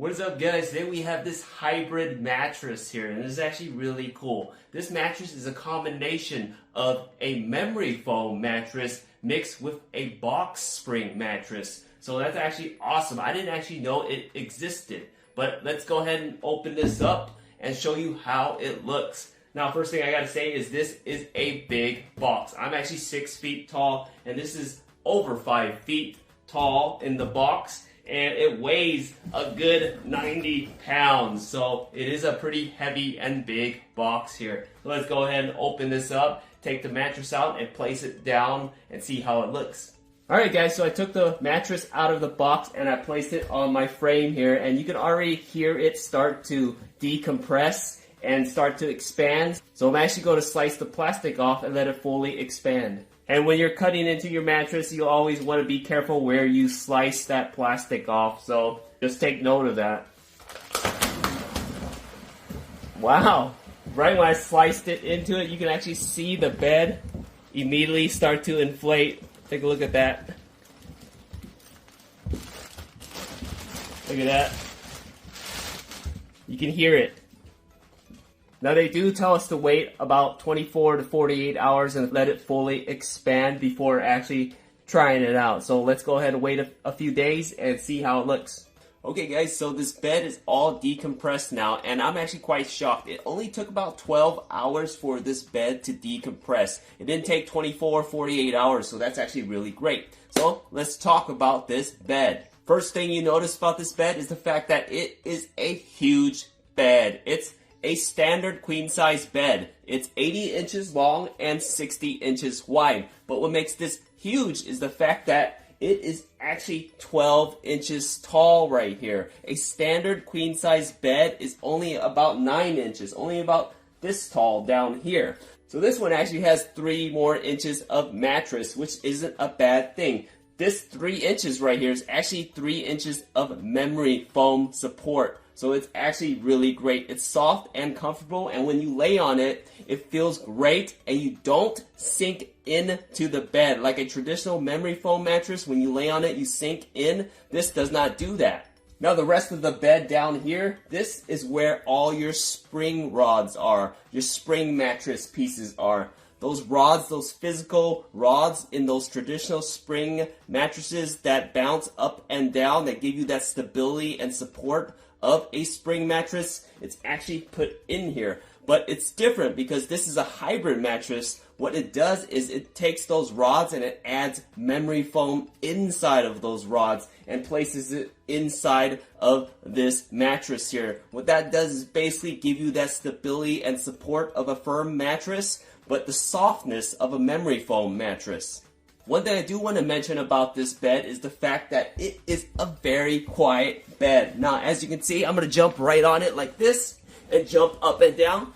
What is up, guys? Today we have this hybrid mattress here, and this is actually really cool. This mattress is a combination of a memory foam mattress mixed with a box spring mattress. So that's actually awesome. I didn't actually know it existed. But let's go ahead and open this up and show you how it looks. Now, first thing I gotta say is this is a big box. I'm actually 6 feet tall, and this is over 5 feet tall in the box. And it weighs a good 90 pounds. So it is a pretty heavy and big box here. So let's go ahead and open this up, take the mattress out and place it down and see how it looks. Alright guys, so I took the mattress out of the box and I placed it on my frame here, and you can already hear it start to decompress and start to expand. So I'm actually going to slice the plastic off and let it fully expand. And when you're cutting into your mattress, you always want to be careful where you slice that plastic off. So just take note of that. Wow! Right when I sliced it into it, you can actually see the bed immediately start to inflate. Take a look at that. Look at that. You can hear it. Now they do tell us to wait about 24 to 48 hours and let it fully expand before actually trying it out. So let's go ahead and wait a few days and see how it looks. Okay guys, so this bed is all decompressed now, and I'm actually quite shocked. It only took about 12 hours for this bed to decompress. It didn't take 24, 48 hours, so that's actually really great. So let's talk about this bed. First thing you notice about this bed is the fact that it is a huge bed. It's a standard queen size bed. It's 80 inches long and 60 inches wide. But what makes this huge is the fact that it is actually 12 inches tall right here. A standard queen size bed is only about 9 inches, only about this tall down here. So this one actually has 3 more inches of mattress, which isn't a bad thing. This 3 inches right here is actually 3 inches of memory foam support. So it's actually really great. It's soft and comfortable, and when you lay on it, it feels great, and you don't sink into the bed. Like a traditional memory foam mattress, when you lay on it, you sink in. This does not do that. Now the rest of the bed down here, this is where all your spring rods are. Your spring mattress pieces are. Those rods, those physical rods in those traditional spring mattresses that bounce up and down, that give you that stability and support of a spring mattress, it's actually put in here. But it's different because this is a hybrid mattress. What it does is it takes those rods and it adds memory foam inside of those rods and places it inside of this mattress here. What that does is basically give you that stability and support of a firm mattress, but the softness of a memory foam mattress. One thing I do want to mention about this bed is the fact that it is a very quiet bed. Now, as you can see, I'm going to jump right on it like this and jump up and down.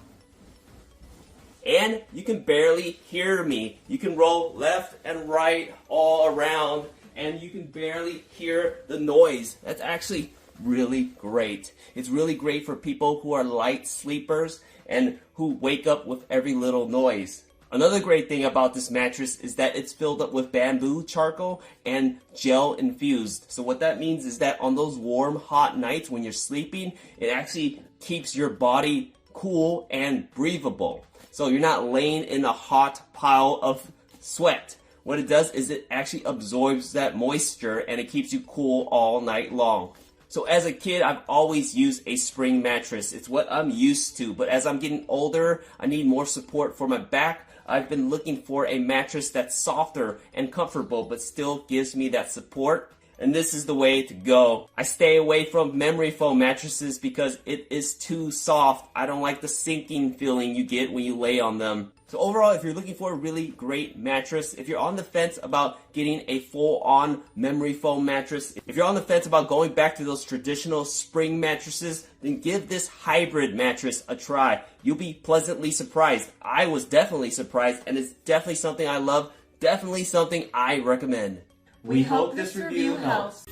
And you can barely hear me. You can roll left and right all around, and you can barely hear the noise. That's actually really great. It's really great for people who are light sleepers and who wake up with every little noise. Another great thing about this mattress is that it's filled up with bamboo charcoal and gel infused. So what that means is that on those warm, hot nights when you're sleeping, it actually keeps your body cool and breathable. So you're not laying in a hot pile of sweat. What it does is it actually absorbs that moisture and it keeps you cool all night long. So as a kid, I've always used a spring mattress. It's what I'm used to. But as I'm getting older, I need more support for my back. I've been looking for a mattress that's softer and comfortable but still gives me that support. And this is the way to go. I stay away from memory foam mattresses because it is too soft. I don't like the sinking feeling you get when you lay on them. So overall, if you're looking for a really great mattress, if you're on the fence about getting a full-on memory foam mattress, if you're on the fence about going back to those traditional spring mattresses, then give this hybrid mattress a try. You'll be pleasantly surprised. I was definitely surprised, and it's definitely something I love, definitely something I recommend. We hope this review helps.